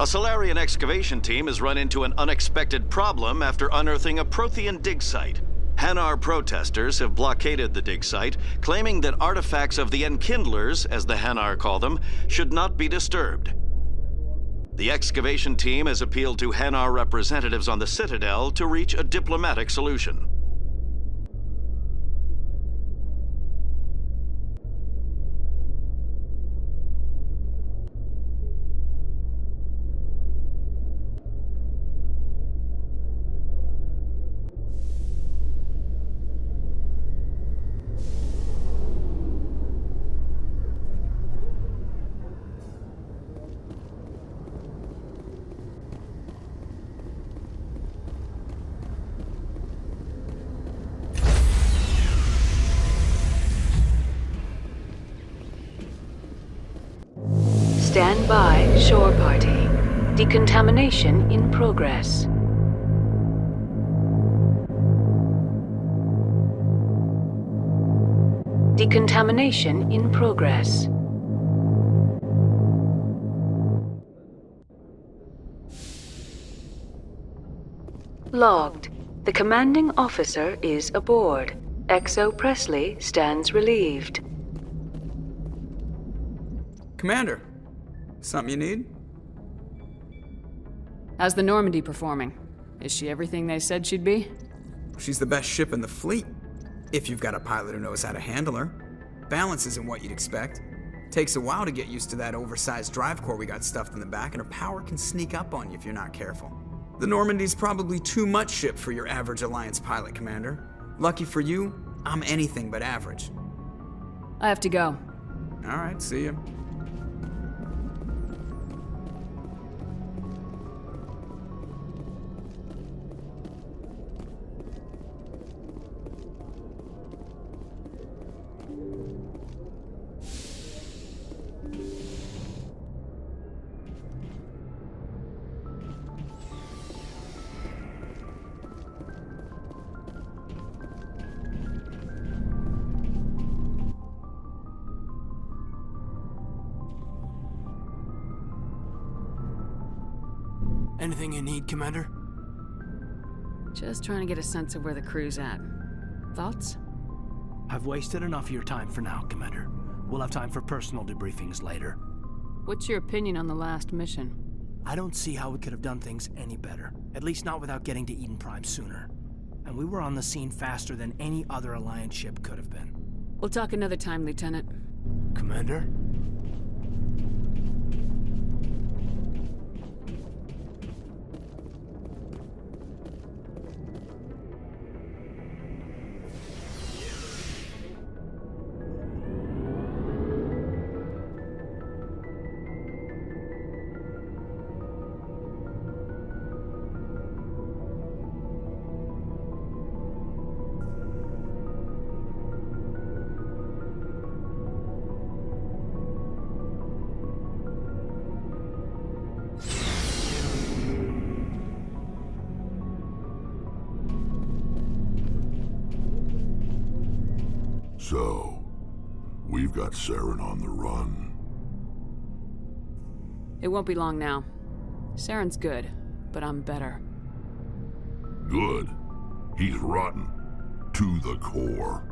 A Solarian excavation team has run into an unexpected problem after unearthing a Prothean dig site. Hanar protesters have blockaded the dig site, claiming that artifacts of the Enkindlers, as the Hanar call them, should not be disturbed. The excavation team has appealed to Hanar representatives on the Citadel to reach a diplomatic solution. Stand by, shore party. Decontamination in progress. Decontamination in progress. Logged. The commanding officer is aboard. XO Presley stands relieved. Commander, something you need? How's the Normandy performing? Is she everything they said she'd be? She's the best ship in the fleet, if you've got a pilot who knows how to handle her. Balance isn't what you'd expect. Takes a while to get used to that oversized drive core we got stuffed in the back, and her power can sneak up on you if you're not careful. The Normandy's probably too much ship for your average Alliance pilot, Commander. Lucky for you, I'm anything but average. I have to go. Alright, see ya. Anything you need, Commander? Just trying to get a sense of where the crew's at. Thoughts? I've wasted enough of your time for now, Commander. We'll have time for personal debriefings later. What's your opinion on the last mission? I don't see how we could have done things any better. At least not without getting to Eden Prime sooner. And we were on the scene faster than any other Alliance ship could have been. We'll talk another time, Lieutenant. Commander? So, we've got Saren on the run. It won't be long now. Saren's good, but I'm better. Good. He's rotten. To the core.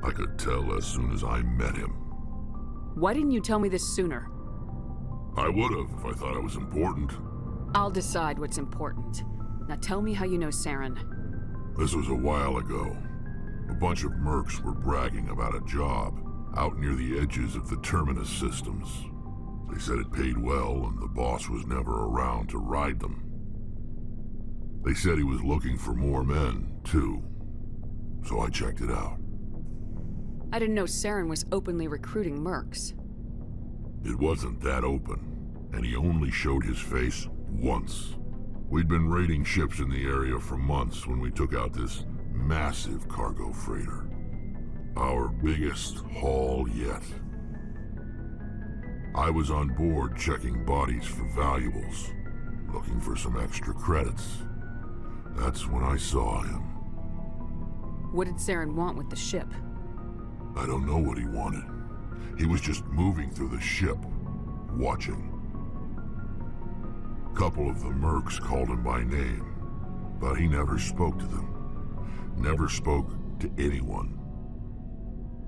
I could tell as soon as I met him. Why didn't you tell me this sooner? I would've if I thought it was important. I'll decide what's important. Now tell me how you know Saren. This was a while ago. A bunch of mercs were bragging about a job out near the edges of the Terminus systems. They said it paid well and the boss was never around to ride them. They said he was looking for more men, too. So I checked it out. I didn't know Saren was openly recruiting mercs. It wasn't that open, and he only showed his face once. We'd been raiding ships in the area for months when we took out this massive cargo freighter. Our biggest haul yet. I was on board checking bodies for valuables, looking for some extra credits. That's when I saw him. What did Saren want with the ship? I don't know what he wanted. He was just moving through the ship, watching. A couple of the mercs called him by name, but he never spoke to them. Never spoke to anyone.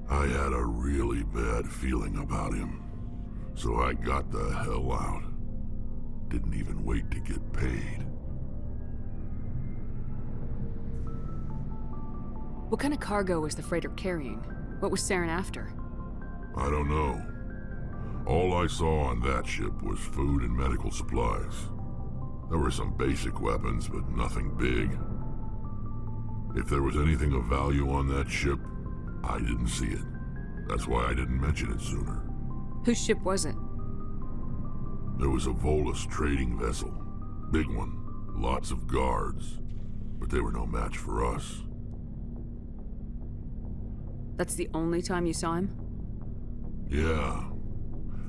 I had a really bad feeling about him, so I got the hell out. Didn't even wait to get paid. What kind of cargo was the freighter carrying? What was Saren after? I don't know. All I saw on that ship was food and medical supplies. There were some basic weapons, but nothing big. If there was anything of value on that ship, I didn't see it. That's why I didn't mention it sooner. Whose ship was it? There was a Volus trading vessel. Big one. Lots of guards. But they were no match for us. That's the only time you saw him? Yeah.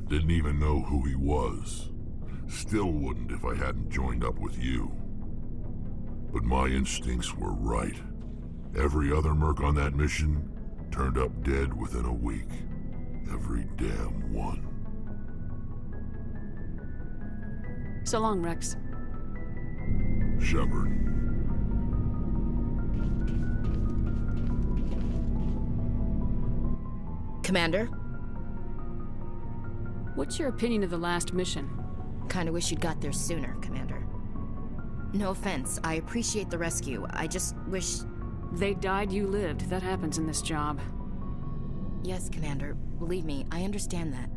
Didn't even know who he was. Still wouldn't if I hadn't joined up with you. But my instincts were right. Every other merc on that mission turned up dead within a week. Every damn one. So long, Rex. Shepard. Commander? What's your opinion of the last mission? Kinda wish you'd got there sooner, Commander. No offense, I appreciate the rescue. I just wish... They died, you lived. That happens in this job. Yes, Commander. Believe me, I understand that.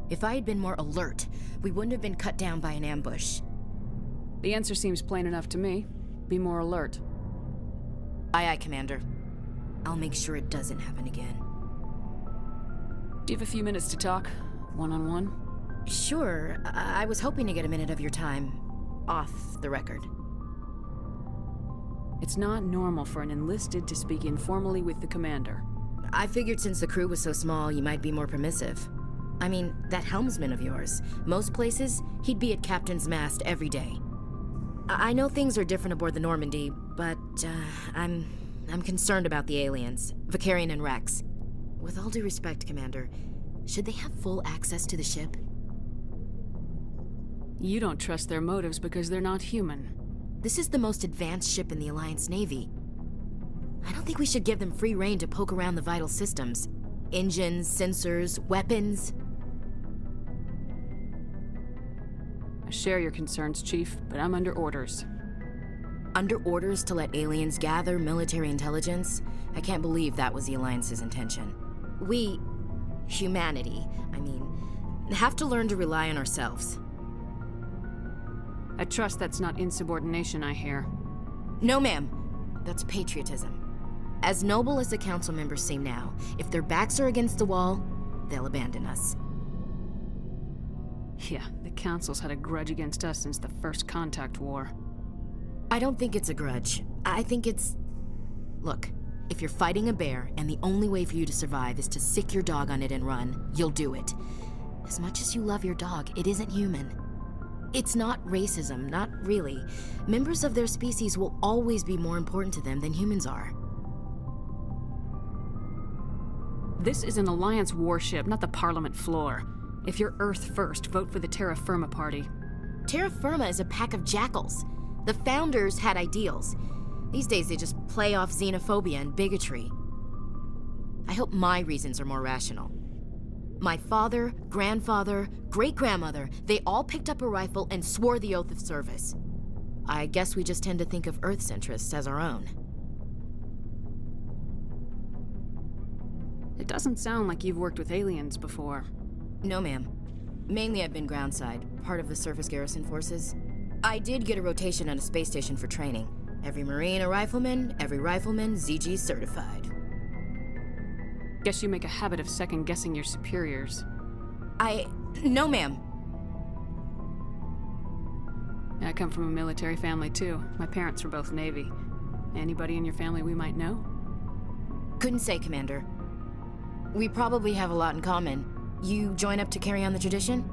If I had been more alert, we wouldn't have been cut down by an ambush. The answer seems plain enough to me. Be more alert. Aye, aye, Commander. I'll make sure it doesn't happen again. Do you have a few minutes to talk? One-on-one? Sure. I was hoping to get a minute of your time. Off the record. It's not normal for an enlisted to speak informally with the commander. I figured since the crew was so small, you might be more permissive. I mean, that helmsman of yours. Most places, he'd be at Captain's Mast every day. I know things are different aboard the Normandy, but, I'm concerned about the aliens. Vicarian and Rex. With all due respect, Commander, should they have full access to the ship? You don't trust their motives because they're not human. This is the most advanced ship in the Alliance Navy. I don't think we should give them free rein to poke around the vital systems. Engines, sensors, weapons. I share your concerns, Chief, but I'm under orders. Under orders to let aliens gather military intelligence? I can't believe that was the Alliance's intention. We, humanity, have to learn to rely on ourselves. I trust that's not insubordination, I hear. No, ma'am. That's patriotism. As noble as the council members seem now, if their backs are against the wall, they'll abandon us. Yeah, the council's had a grudge against us since the first contact war. I don't think it's a grudge. I think it's... Look, if you're fighting a bear and the only way for you to survive is to sick your dog on it and run, you'll do it. As much as you love your dog, it isn't human. It's not racism, not really. Members of their species will always be more important to them than humans are. This is an Alliance warship, not the Parliament floor. If you're Earth first, vote for the Terra Firma Party. Terra Firma is a pack of jackals. The founders had ideals. These days they just play off xenophobia and bigotry. I hope my reasons are more rational. My father, grandfather, great-grandmother, they all picked up a rifle and swore the oath of service. I guess we just tend to think of Earth's interests as our own. It doesn't sound like you've worked with aliens before. No, ma'am. Mainly I've been groundside, part of the surface garrison forces. I did get a rotation on a space station for training. Every Marine a rifleman, every rifleman ZG certified. Guess you make a habit of second-guessing your superiors. No, ma'am. I come from a military family, too. My parents were both Navy. Anybody in your family we might know? Couldn't say, Commander. We probably have a lot in common. You join up to carry on the tradition?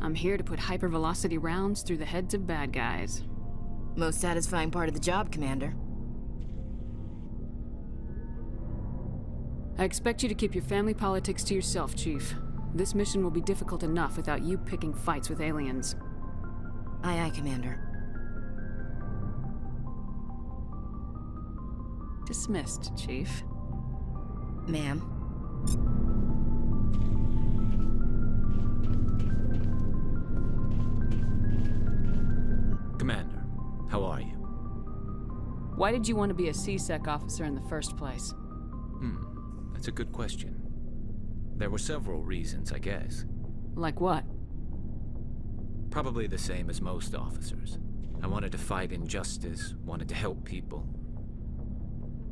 I'm here to put hypervelocity rounds through the heads of bad guys. Most satisfying part of the job, Commander. I expect you to keep your family politics to yourself, Chief. This mission will be difficult enough without you picking fights with aliens. Aye, aye, Commander. Dismissed, Chief. Ma'am. Commander, how are you? Why did you want to be a C-Sec officer in the first place? That's a good question. There were several reasons, I guess. Like what? Probably the same as most officers. I wanted to fight injustice, wanted to help people.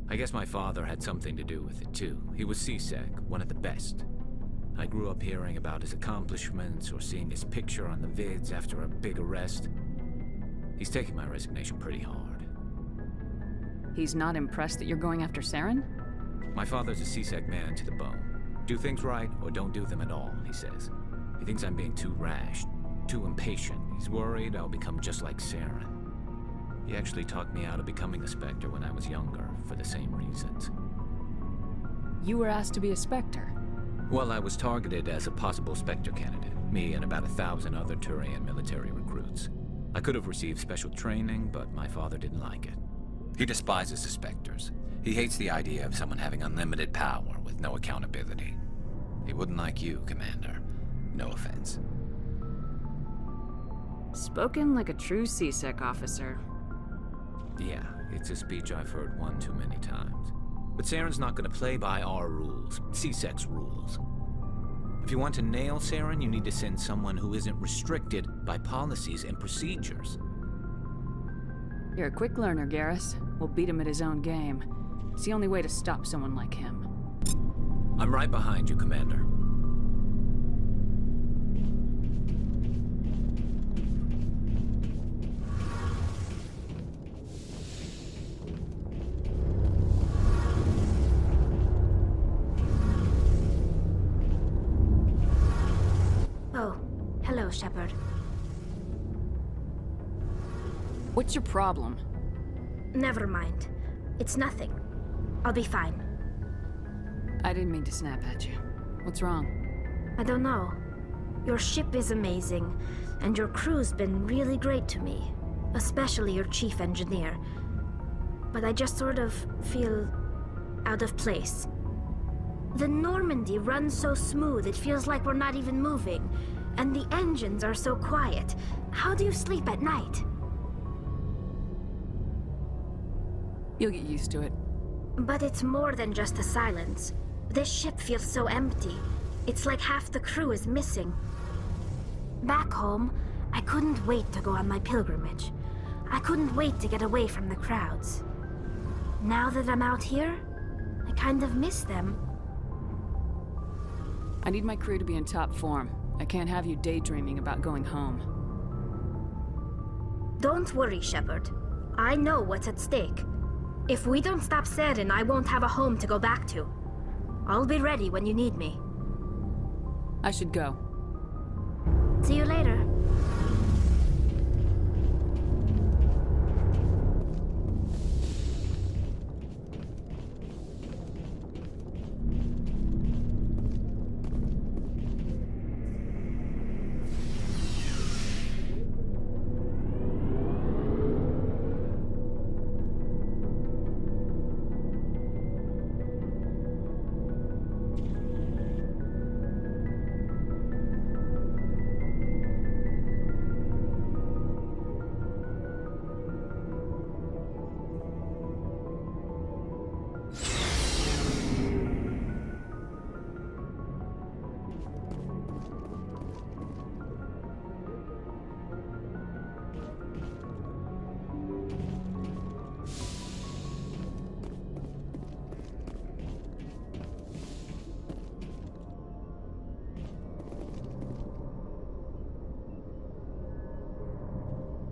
I guess my father had something to do with it too. He was C-Sec, one of the best. I grew up hearing about his accomplishments or seeing his picture on the vids after a big arrest. He's taking my resignation pretty hard. He's not impressed that you're going after Saren? My father's a C-Sec man to the bone. Do things right or don't do them at all, he says. He thinks I'm being too rash, too impatient. He's worried I'll become just like Saren. He actually talked me out of becoming a Spectre when I was younger, for the same reasons. You were asked to be a Spectre? Well, I was targeted as a possible Spectre candidate, me and about 1,000 other Turian military recruits. I could have received special training, but my father didn't like it. He despises the Spectres. He hates the idea of someone having unlimited power with no accountability. He wouldn't like you, Commander. No offense. Spoken like a true C-Sec officer. Yeah, it's a speech I've heard one too many times. But Saren's not gonna play by our rules, C-Sec's rules. If you want to nail Saren, you need to send someone who isn't restricted by policies and procedures. You're a quick learner, Garrus. We'll beat him at his own game. It's the only way to stop someone like him. I'm right behind you, Commander. Oh, hello, Shepard. What's your problem? Never mind. It's nothing. I'll be fine. I didn't mean to snap at you. What's wrong? I don't know. Your ship is amazing, and your crew's been really great to me. Especially your chief engineer. But I just sort of feel out of place. The Normandy runs so smooth it feels like we're not even moving. And the engines are so quiet. How do you sleep at night? You'll get used to it. But it's more than just the silence. This ship feels so empty. It's like half the crew is missing. Back home, I couldn't wait to go on my pilgrimage. I couldn't wait to get away from the crowds. Now that I'm out here, I kind of miss them. I need my crew to be in top form. I can't have you daydreaming about going home. Don't worry, Shepard. I know what's at stake. If we don't stop Saren, I won't have a home to go back to. I'll be ready when you need me. I should go. See you later.